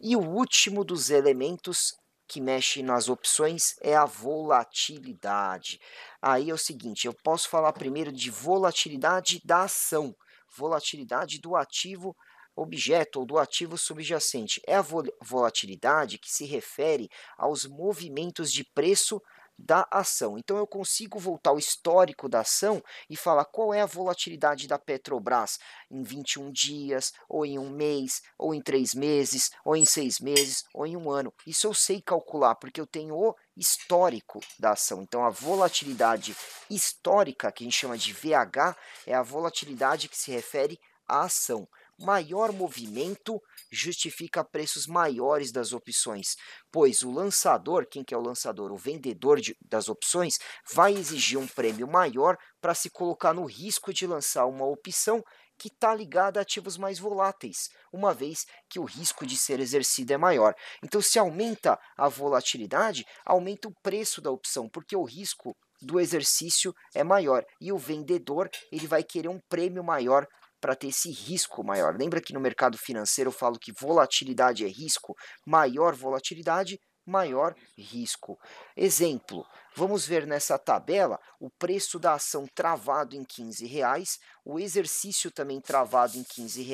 E o último dos elementos que mexe nas opções é a volatilidade. Aí é o seguinte, eu posso falar primeiro de volatilidade da ação, volatilidade do ativo objeto ou do ativo subjacente. É a volatilidade que se refere aos movimentos de preço da ação. Então eu consigo voltar ao histórico da ação e falar qual é a volatilidade da Petrobras em 21 dias, ou em um mês, ou em 3 meses, ou em 6 meses, ou em um ano. Isso eu sei calcular, porque eu tenho o histórico da ação. Então a volatilidade histórica, que a gente chama de VH, é a volatilidade que se refere à ação. Maior movimento justifica preços maiores das opções, pois o lançador, quem que é o lançador? O vendedor das opções, vai exigir um prêmio maior para se colocar no risco de lançar uma opção que está ligada a ativos mais voláteis, uma vez que o risco de ser exercido é maior. Então, se aumenta a volatilidade, aumenta o preço da opção, porque o risco do exercício é maior e o vendedor ele vai querer um prêmio maior para ter esse risco maior. Lembra que no mercado financeiro eu falo que volatilidade é risco? Maior volatilidade, maior risco. Exemplo, vamos ver nessa tabela o preço da ação travado em R$ 15, o exercício também travado em R$ 15,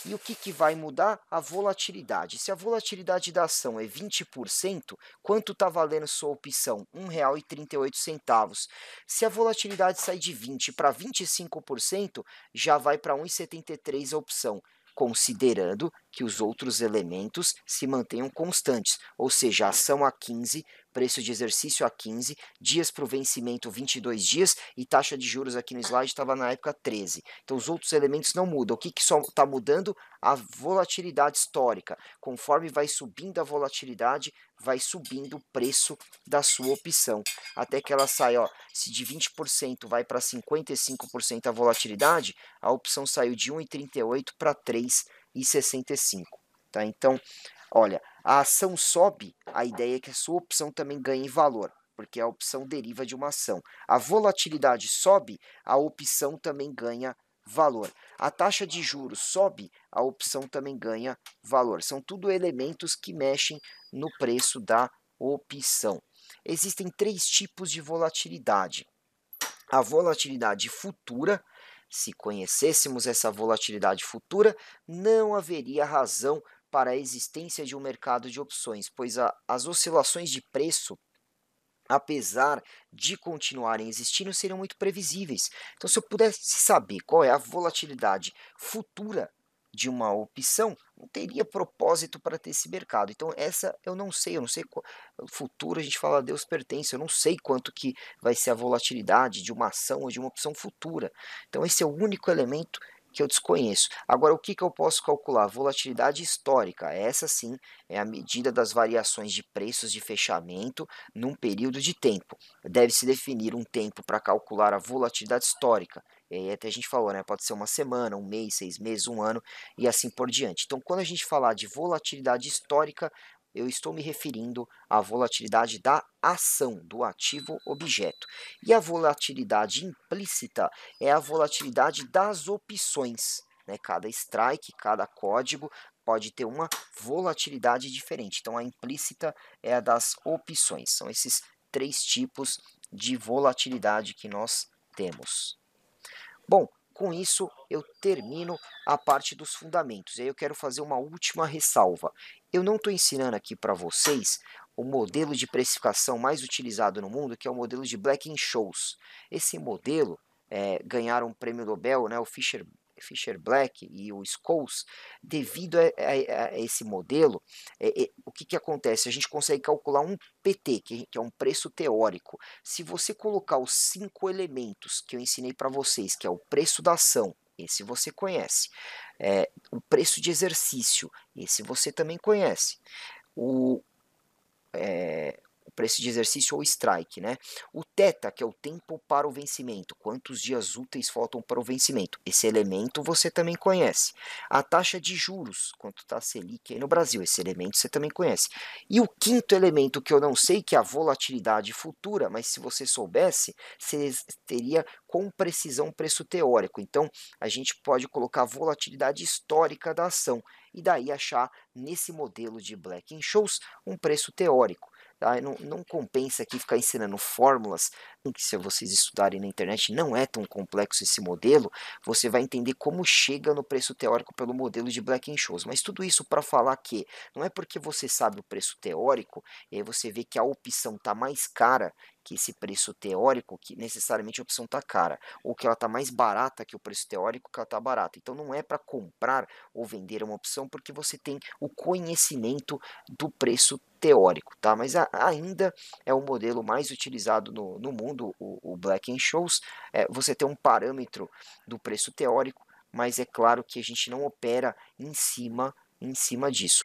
e o que vai mudar? A volatilidade. Se a volatilidade da ação é 20%, quanto está valendo sua opção? R$ 1,38. Se a volatilidade sair de 20 para 25%, já vai para 1,73 a opção, considerando que os outros elementos se mantenham constantes, ou seja, ação a 15, preço de exercício a 15, dias para o vencimento 22 dias e taxa de juros aqui no slide estava na época 13. Então os outros elementos não mudam. O que só está mudando? A volatilidade histórica. Conforme vai subindo a volatilidade, vai subindo o preço da sua opção, até que ela sai, ó, se de 20% vai para 55% a volatilidade, a opção saiu de 1,38 para 3,65. Tá? Então, olha, a ação sobe, a ideia é que a sua opção também ganhe valor, porque a opção deriva de uma ação. A volatilidade sobe, a opção também ganha valor. A taxa de juros sobe, a opção também ganha valor. São tudo elementos que mexem no preço da opção. Existem 3 tipos de volatilidade. A volatilidade futura, se conhecêssemos essa volatilidade futura, não haveria razão para a existência de um mercado de opções, pois as oscilações de preço, apesar de continuarem existindo, seriam muito previsíveis. Então, se eu pudesse saber qual é a volatilidade futura de uma opção, não teria propósito para ter esse mercado. Então, essa eu não sei qual, futuro a gente fala a Deus pertence, eu não sei quanto que vai ser a volatilidade de uma ação ou de uma opção futura. Então, esse é o único elemento que eu desconheço. Agora, o que eu posso calcular? Volatilidade histórica, essa sim é a medida das variações de preços de fechamento num período de tempo. Deve-se definir um tempo para calcular a volatilidade histórica. E aí até a gente falou, né? Pode ser uma semana, um mês, 6 meses, um ano e assim por diante. Então, quando a gente falar de volatilidade histórica, eu estou me referindo à volatilidade da ação, do ativo objeto. E a volatilidade implícita é a volatilidade das opções. Né? Cada strike, cada código pode ter uma volatilidade diferente. Então, a implícita é a das opções. São esses 3 tipos de volatilidade que nós temos. Bom, com isso eu termino a parte dos fundamentos. E aí eu quero fazer uma última ressalva. Eu não estou ensinando aqui para vocês o modelo de precificação mais utilizado no mundo, que é o modelo de Black-Scholes. Esse modelo ganharam um prêmio Nobel, né, o Fischer Black e o Scholes, devido a esse modelo, o que acontece? A gente consegue calcular um PT, que é um preço teórico. Se você colocar os 5 elementos que eu ensinei para vocês, que é o preço da ação, esse você conhece, o preço de exercício, esse você também conhece, o preço de exercício ou strike, né? O θ, que é o tempo para o vencimento, quantos dias úteis faltam para o vencimento. Esse elemento você também conhece. A taxa de juros, quanto está a Selic aí no Brasil, esse elemento você também conhece. E o quinto elemento que eu não sei, que é a volatilidade futura, mas se você soubesse, você teria com precisão preço teórico. Então, a gente pode colocar a volatilidade histórica da ação e daí achar nesse modelo de Black-Scholes um preço teórico. Tá? Não compensa aqui ficar ensinando fórmulas, que se vocês estudarem na internet não é tão complexo esse modelo, você vai entender como chega no preço teórico pelo modelo de Black-Scholes. Mas tudo isso para falar que não é porque você sabe o preço teórico, e aí você vê que a opção está mais cara que esse preço teórico, que necessariamente a opção está cara, ou que ela está mais barata que o preço teórico, que ela está barata. Então não é para comprar ou vender uma opção porque você tem o conhecimento do preço teórico, tá? Mas ainda é o modelo mais utilizado no mundo, o Black-Scholes. Você tem um parâmetro do preço teórico, mas é claro que a gente não opera em cima disso.